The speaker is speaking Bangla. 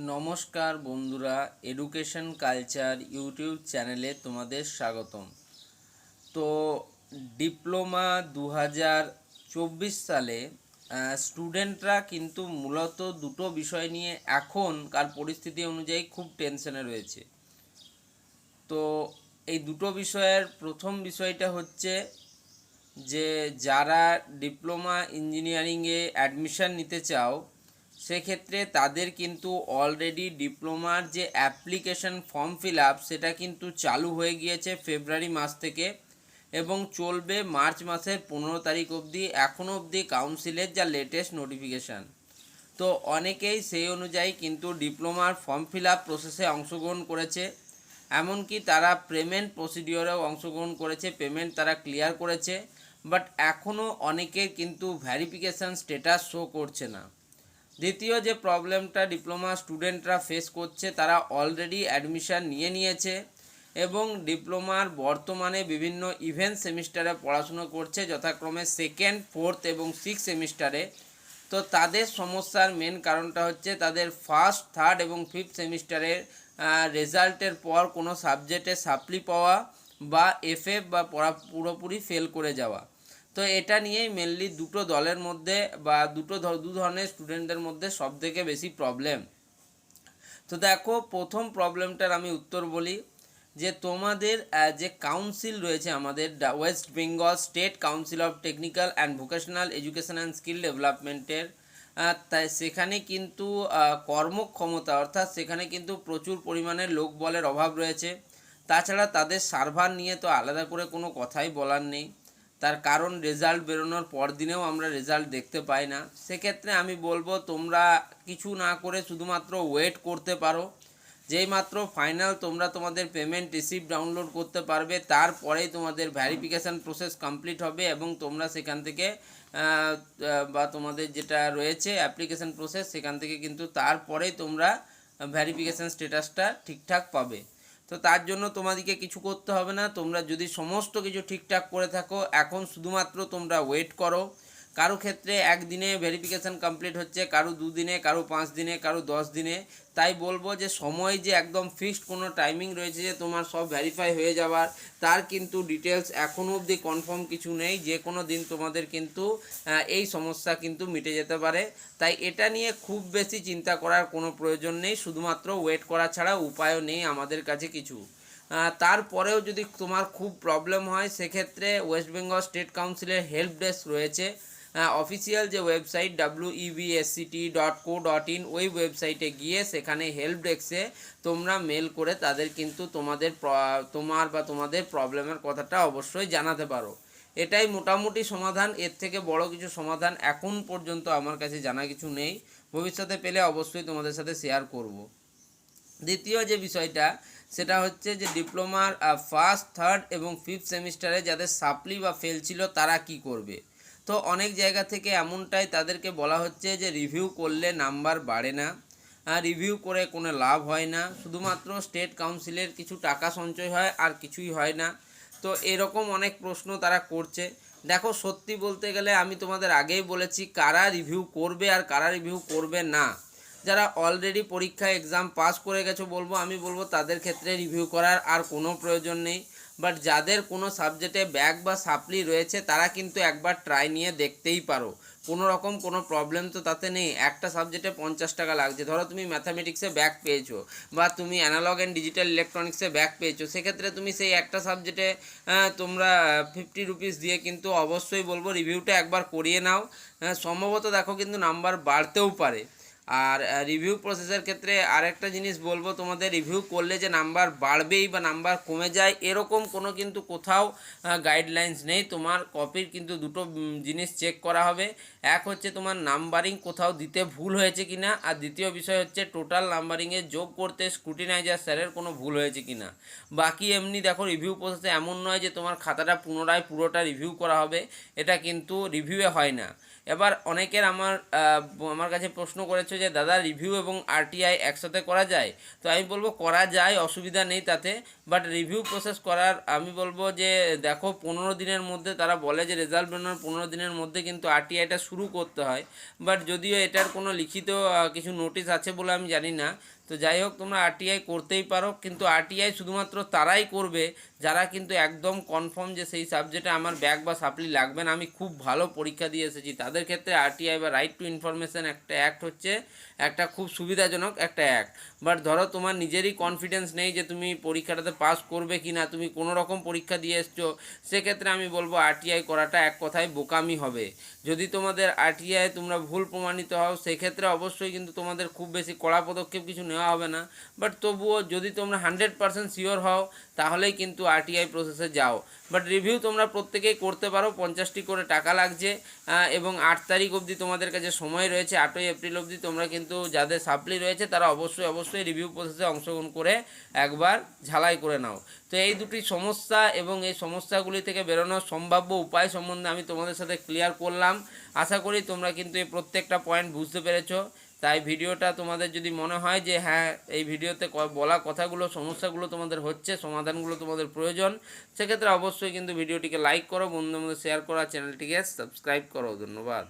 নমস্কার বন্ধুরা, এডুকেশন কালচার ইউটিউব চ্যানেলে তোমাদের স্বাগতম। তো ডিপ্লোমা 2024 সালে স্টুডেন্টরা কিন্তু মূলত দুটো বিষয় নিয়ে এখনকার পরিস্থিতি অনুযায়ী খুব টেনশনে রয়েছে। তো এই দুটো বিষয়ের প্রথম বিষয়টা হচ্ছে যে যারা ডিপ্লোমা ইঞ্জিনিয়ারিংয়ে অ্যাডমিশান নিতে চাও, সেক্ষেত্রে তাদের কিন্তু অলরেডি ডিপ্লোমার যে অ্যাপ্লিকেশন ফর্ম ফিল আপ সেটা কিন্তু চালু হয়ে গিয়েছে ফেব্রুয়ারি মাস থেকে এবং চলবে মার্চ মাসের 15 তারিখ অবধি। এখনও অবধি কাউন্সিলের যা লেটেস্ট নোটিফিকেশান, তো অনেকেই সেই অনুযায়ী কিন্তু ডিপ্লোমার ফর্ম ফিল আপ প্রসেসে অংশগ্রহণ করেছে। এমনকি তারা পেমেন্ট প্রসিডিওরেও অংশগ্রহণ করেছে, পেমেন্ট তারা ক্লিয়ার করেছে, বাট এখনও অনেকের কিন্তু ভ্যারিফিকেশান স্ট্যাটাস শো করছে না। দ্বিতীয় যে প্রবলেমটা ডিপ্লোমা স্টুডেন্টরা ফেস করছে, তারা অলরেডি অ্যাডমিশান নিয়েছে এবং ডিপ্লোমার বর্তমানে বিভিন্ন ইভেন্ট সেমিস্টারে পড়াশুনো করছে, যথাক্রমে সেকেন্ড, ফোর্থ এবং সিক্স সেমিস্টারে। তো তাদের সমস্যার মেন কারণটা হচ্ছে তাদের ফার্স্ট, থার্ড এবং ফিফথ সেমিস্টারের রেজাল্টের পর কোনো সাবজেক্টে সাপ্লি পাওয়া বা এফএফ বা পুরোপুরি ফেল করে যাওয়া। তো এটা নিয়েই মেনলি দুটো দলের মধ্যে বা দু ধরনের স্টুডেন্টদের মধ্যে সবথেকে বেশি প্রবলেম। তো দেখো, প্রথম প্রবলেমটার আমি উত্তর বলি যে তোমাদের যে কাউন্সিল রয়েছে আমাদের West Bengal state council of technical and vocational education and skill ডেভেলপমেন্টের, তাই সেখানে কিন্তু কর্মক্ষমতা অর্থাৎ সেখানে কিন্তু প্রচুর পরিমাণে লোকবলের অভাব রয়েছে। তাছাড়া তাদের সার্ভার নিয়ে তো আলাদা করে কোনো কথাই বলার নেই, তার কারণ রেজাল্ট বেরোনোর পর দিনেও আমরা রেজাল্ট দেখতে পাই না। সেক্ষেত্রে আমি বলবো তোমরা কিছু না করে শুধুমাত্র ওয়েট করতে পারো। যেই মাত্র ফাইনাল তোমরা তোমাদের পেমেন্ট রিসিপ্ট ডাউনলোড করতে পারবে, তারপরেই তোমাদের ভ্যারিফিকেশান প্রসেস কমপ্লিট হবে এবং তোমরা সেখান থেকে বা তোমাদের যেটা রয়েছে অ্যাপ্লিকেশান প্রসেস, সেখান থেকে কিন্তু তারপরেই তোমরা ভ্যারিফিকেশান স্ট্যাটাসটা ঠিকঠাক পাবে। তো তার জন্য তোমাদেরকে কিছু করতে হবে না। তোমরা যদি সমস্ত কিছু ঠিকঠাক করে থাকো, এখন শুধুমাত্র তোমরা ওয়েট করো। কারো ক্ষেত্রে একদিনে ভেরিফিকেশান কমপ্লিট হচ্ছে, কারো 2 দিনে, কারো 5 দিনে, কারো 10 দিনে। তাই বলবো যে সময় যে একদম ফিক্সড কোনো টাইমিং রয়েছে যে তোমার সব ভেরিফাই হয়ে যাওয়ার, তার কিন্তু ডিটেলস এখনও অবধি কনফার্ম কিছু নেই। যে কোনো দিন তোমাদের কিন্তু এই সমস্যা কিন্তু মিটে যেতে পারে। তাই এটা নিয়ে খুব বেশি চিন্তা করার কোনো প্রয়োজন নেই, শুধুমাত্র ওয়েট করা ছাড়া উপায়ও নেই আমাদের কাছে কিছু। তারপরেও যদি তোমার খুব প্রবলেম হয়, সেক্ষেত্রে ওয়েস্ট বেঙ্গল স্টেট কাউন্সিলের হেল্প ডেস্ক রয়েছে। অফিসিয়াল যে ওয়েবসাইট websct.co.in, ওই ওয়েবসাইটে গিয়ে সেখানে হেল্প ডেস্কে তোমরা মেল করে তাদের কিন্তু তোমাদের প্রবলেমের কথাটা অবশ্যই জানাতে পারো। এটাই মোটামুটি সমাধান। এর থেকে বড় কিছু সমাধান এখন পর্যন্ত আমার কাছে জানা কিছু নেই, ভবিষ্যতে পেলে অবশ্যই তোমাদের সাথে শেয়ার করব। দ্বিতীয় যে বিষয়টা, সেটা হচ্ছে যে ডিপ্লোমার ফার্স্ট, থার্ড এবং ফিফথ সেমিস্টারে যাদের সাপ্লি বা ফেল ছিল তারা কি করবে। তো অনেক জায়গা থেকে এমনটাই তাদেরকে বলা হচ্ছে যে রিভিউ করলে নাম্বার বাড়ে না, রিভিউ করে কোনো লাভ হয় না, শুধুমাত্র স্টেট কাউন্সিলের কিছু টাকা সঞ্চয় হয় আর কিছুই হয় না। তো এরকম অনেক প্রশ্ন তারা করছে। দেখো, সত্যি বলতে গেলে আমি তোমাদের আগেই বলেছি কারা রিভিউ করবে আর কারা রিভিউ করবে না। যারা অলরেডি পরীক্ষা এক্সাম পাস করে গেছো আমি বলবো তাদের ক্ষেত্রে রিভিউ করার আর কোনো প্রয়োজন নেই। বাট যাদের কোনো সাবজেক্টে ব্যাক বা সাপ্লি রয়েছে তারা কিন্তু একবার ট্রাই নিয়ে দেখতেই পারো। কোনো রকম কোনো প্রবলেম তো তাতে নেই। একটা সাবজেক্টে 50 টাকা লাগছে, ধরো তুমি ম্যাথামেটিক্সে ব্যাক পেয়েছো বা তুমি অ্যানালগ অ্যান্ড ডিজিটাল ইলেকট্রনিক্সে ব্যাক পেয়েছো, সেক্ষেত্রে তুমি সেই একটা সাবজেক্টে তোমরা 50 রুপিস দিয়ে কিন্তু অবশ্যই বলবো রিভিউটা একবার করিয়ে নাও। সম্ভবত দেখো কিন্তু নাম্বার বাড়তেও পারে। আর রিভিউ প্রসেসের ক্ষেত্রে আরেকটা জিনিস বলবো, তোমাদের রিভিউ করলে যে নাম্বার বাড়বেই বা নাম্বার কমে যায় এরকম কোনো কিন্তু কোথাও গাইডলাইন্স নেই। তোমার কপির কিন্তু দুটো জিনিস চেক করা হবে। এক হচ্ছে তোমার নাম্বারিং কোথাও দিতে ভুল হয়েছে কিনা, আর দ্বিতীয় বিষয় হচ্ছে টোটাল নাম্বারিংয়ে যোগ করতে স্ক্রুটিনাইজার স্যারের কোনো ভুল হয়েছে কিনা। বাকি এমনি দেখো, রিভিউ প্রসেসে এমন নয় যে তোমার খাতাটা পুনরায় পুরোটা রিভিউ করা হবে, এটা কিন্তু রিভিউয়ে হয় না। এবার অনেকের আমার কাছে প্রশ্ন করেছে যে দাদা রিভিউ এবং আরটিআই একসাথে করা যায়, তো আমি বলবো করা যায়, অসুবিধা নেই তাতে। বাট রিভিউ প্রসেস করার আমি বলবো যে দেখো 15 দিনের মধ্যে তারা বলে যে রেজাল্ট বেরোনোর 15 দিনের মধ্যে কিন্তু আরটিআইটা শুরু করতে হয়। বাট যদিও এটার কোনো লিখিত কিছু নোটিশ আছে বলে আমি জানি না। তো যাই হোক, তোমরা আরটিআই করতেই পারো, কিন্তু আরটিআই শুধুমাত্র তারাই করবে যারা কিন্তু একদম কনফার্ম যে সেই সাবজেক্টে আমার ব্যাক বা সাপ্লি লাগবে না, আমি খুব ভালো পরীক্ষা দিয়ে এসেছি, তাদের ক্ষেত্রে আরটিআই বা রাইট টু ইনফরমেশান একটা অ্যাক্ট হচ্ছে একটা খুব সুবিধাজনক একটা অ্যাক্ট। বাট ধরো তোমার নিজেরই কনফিডেন্স নেই যে তুমি পরীক্ষাটাতে পাস করবে কি না, তুমি কোনো রকম পরীক্ষা দিয়ে এসছো, সেক্ষেত্রে আমি বলবো আরটিআই করাটা এক কথায় বোকামি হবে। যদি তোমাদের আরটিআই তোমরা ভুল প্রমাণিত হও, সেক্ষেত্রে অবশ্যই কিন্তু তোমাদের খুব বেশি কড়া পদক্ষেপ কিছু নেওয়া হবে না। বাট তবুও যদি তোমরা 100% শিওর হও, তাহলেই কিন্তু আরটিআই প্রসেসে যাও। বাট রিভিউ তোমরা প্রত্যেকেই করতে পারো, 50টি করে টাকা লাগছে, এবং 8 তারিখ অবধি তোমাদের কাছে সময় রয়েছে, 8ই এপ্রিল অবধি তোমরা কিন্তু যাদের সাপ্লি রয়েছে তারা অবশ্যই রিভিউ প্রসেসে অংশগ্রহণ করে একবার ঝালাই করে নাও। তো এই দুটি সমস্যা এবং এই সমস্যাগুলি থেকে বেরোনোর সম্ভাব্য উপায় সম্বন্ধে আমি তোমাদের সাথে ক্লিয়ার করলাম। আশা করি তোমরা কিন্তু এই প্রত্যেকটা পয়েন্ট বুঝতে পেরেছো। তাই ভিডিওটা তোমাদের যদি মনে হয় যে হ্যাঁ এই ভিডিওতে বলা কথাগুলো সমস্যাগুলো তোমাদের হচ্ছে, সমাধানগুলো তোমাদের প্রয়োজন, সেক্ষেত্রে অবশ্যই কিন্তু ভিডিওটিকে লাইক করো, বন্ধুদের মধ্যে শেয়ার করো, চ্যানেলটিকে সাবস্ক্রাইব করো। ধন্যবাদ।